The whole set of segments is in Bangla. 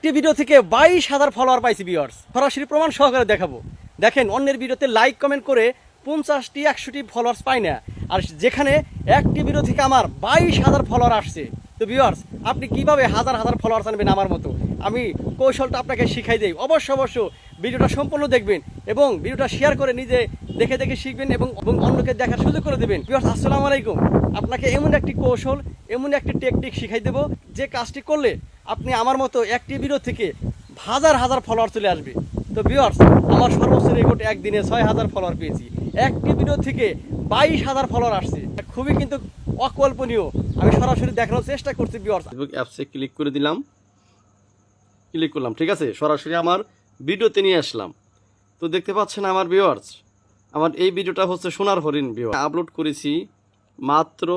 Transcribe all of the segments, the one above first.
একটি ভিডিও থেকে 22,000 ফলোয়ার পাইছি ভিউয়ার্স। সরাসরি প্রমাণ সহকারে দেখাবো। দেখেন অন্যের ভিডিওতে লাইক কমেন্ট করে 50টি 100টি ফলোয়ার্স পাই না, আর যেখানে একটি ভিডিও থেকে আমার 22,000 ফলোয়ার আসছে। তো ভিউয়ার্স, আপনি কিভাবে হাজার হাজার ফলোয়ার্স আনবেন আমার মতো? আমি কৌশলটা আপনাকে শিখাই দেই। অবশ্য ভিডিওটা সম্পূর্ণ দেখবেন এবং ভিডিওটা শেয়ার করে নিজে দেখে দেখে শিখবেন এবং অন্যকে দেখার সুযোগ করে দেবেন। ভিউয়ার্স, আসসালামু আলাইকুম। আপনাকে এমন একটি কৌশল, এমন একটি টেকনিক শিখাই দেবো, যে কাজটি করলে আপনি আমার মতো একটি ভিডিও থেকে হাজার হাজার ফলোয়ার চলে আসবে। তো ভিউয়ার্স, আমার সর্বোচ্চ রেকর্ড একদিনে 6,000 ফলোয়ার পেয়েছি। একটি ভিডিও থেকে 22,000 ফলোয়ার আসছে, খুবই কিন্তু অকল্পনীয়। আমি সরাসরি দেখানোর চেষ্টা করছি ভিউয়ার্স। ফেসবুক অ্যাপসে ক্লিক করে দিলাম, ক্লিক করলাম, ঠিক আছে। সরাসরি আমার ভিডিওতে নিয়ে আসলাম। তো দেখতে পাচ্ছেন আমার ভিউয়ার্স, আমার এই ভিডিওটা হচ্ছে সোনার হরিণ ভিউ আপলোড করেছি মাত্র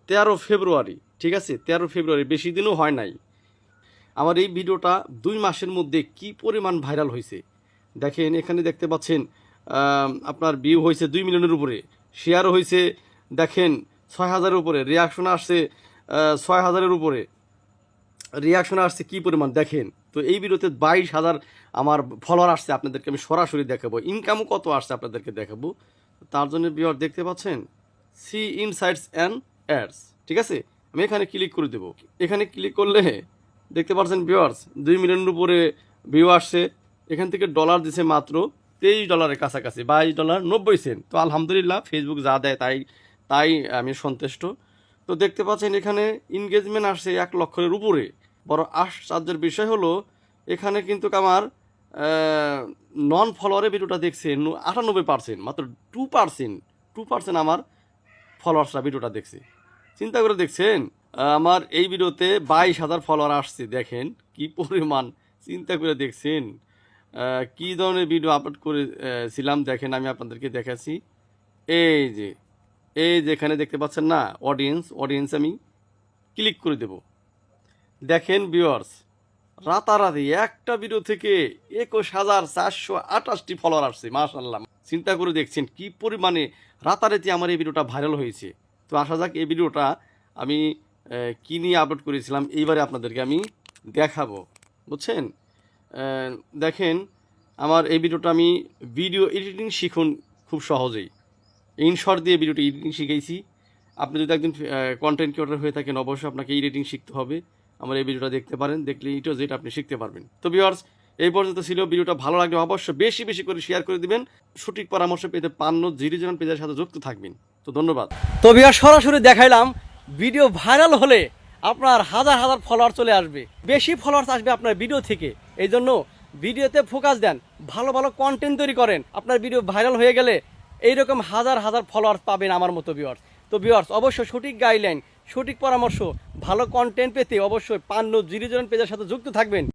13 ফেব্রুয়ারি, ঠিক আছে। 13 ফেব্রুয়ারি, বেশি দিনও হয় নাই। আমার এই ভিডিওটা 2 মাসের মধ্যে কি পরিমাণ ভাইরাল হয়েছে দেখেন। এখানে দেখতে পাচ্ছেন আপনার ভিউ হয়েছে 2 মিলিয়নের উপরে, শেয়ারও হয়েছে দেখেন 6,000-এর উপরে, রিয়াকশন আসছে 6,000-এর উপরে, রিয়াকশন আসছে কি পরিমাণ দেখেন। তো এই ভিডিওতে 22,000 আমার ফলোয়ার আসছে, আপনাদেরকে আমি সরাসরি দেখাবো। ইনকামও কত আসছে আপনাদেরকে দেখাবো। তার জন্য ভিউয়ার দেখতে পাচ্ছেন সি ইনসাইটস অ্যান্ড অ্যাডস, ঠিক আছে। আমি এখানে ক্লিক করে দেবো। এখানে ক্লিক করলে দেখতে পাচ্ছেন ভিউয়ার্স 2 মিলিয়নের উপরে ভিউ আসছে। এখান থেকে ডলার দিছে মাত্র $23 কাছাকাছি, $22.90। তো আলহামদুলিল্লাহ, ফেসবুক যা দেয় তাই আমি সন্তুষ্ট। তো দেখতে পাচ্ছেন এখানে এনগেজমেন্ট আসছে 1 লক্ষের উপরে। বড় আশ্চর্যের বিষয় হলো এখানে কিন্তু আমার নন ফলোয়ারের ভিডিওটা দেখছে 98%, মাত্র 2% আমার ফলোয়ার্সরা ভিডিওটা দেখছে। চিন্তা করে দেখছেন, আমার এই ভিডিওতে 22,000 ফলোয়ার আসছে। দেখেন কি পরিমাণ, চিন্তা করে দেখছেন কি ধরনের ভিডিও আপলোড করেছিলাম। দেখেন আমি আপনাদেরকে দেখাচ্ছি। এই যে এখানে দেখতে পাচ্ছেন না অডিয়েন্স, আমি ক্লিক করে দেব। দেখেন ভিউয়ার্স, রাতারাতি একটা ভিডিও থেকে 21,428টি ফলোয়ার আসছে। মাশাআল্লাহ, চিন্তা করে দেখছেন কি পরিমাণে রাতারাতি আমার এই ভিডিওটা ভাইরাল হয়েছে। তো আসা যাক, এই ভিডিওটা আমি কি নিয়ে আপলোড করেছিলাম এইবারে আপনাদেরকে আমি দেখাবো, বুঝছেন। দেখেন আমার এই ভিডিওটা আমি ভিডিও এডিটিং শিখুন খুব সহজেই। ইনশট দিয়ে ভিডিওটি এডিটিং শিখেছি। আপনি যদি একজন কন্টেন্ট ক্রিয়েটর হয়ে থাকেন, অবশ্যই আপনাকে এডিটিং শিখতে হবে। আমার এই ভিডিওটা দেখতে পারেন, দেখলে ইটো যেটা আপনি শিখতে পারবেন। তো ভিউয়ার্স, এই পর্যন্ত ছিল। ভিডিওটা ভালো লাগলে অবশ্যই বেশি বেশি করে শেয়ার করে দিবেন। সঠিক পরামর্শ পেতে পান্ন জিরিজন পেজের সাথে যুক্ত থাকবেন। তো ধন্যবাদ। তো ভিউয়ার্স, সরাসরি দেখাইলাম ভিডিও ভাইরাল হলে আপনার হাজার হাজার ফলোয়ার চলে আসবে, বেশি ফলোয়ার্স আসবে আপনার ভিডিও থেকে। এই জন্য ভিডিওতে ফোকাস দেন, ভালো ভালো কন্টেন্ট তৈরি করেন। আপনার ভিডিও ভাইরাল হয়ে গেলে এইরকম হাজার হাজার ফলোয়ার্স পাবেন আমার মতো ভিউয়ার্স। তো ভিউয়ার্স, অবশ্যই সঠিক গাইডলাইন, সঠিক পরামর্শ, ভালো কন্টেন্ট পেতে অবশ্যই 50 জিরিজন পেজের সাথে যুক্ত থাকবেন।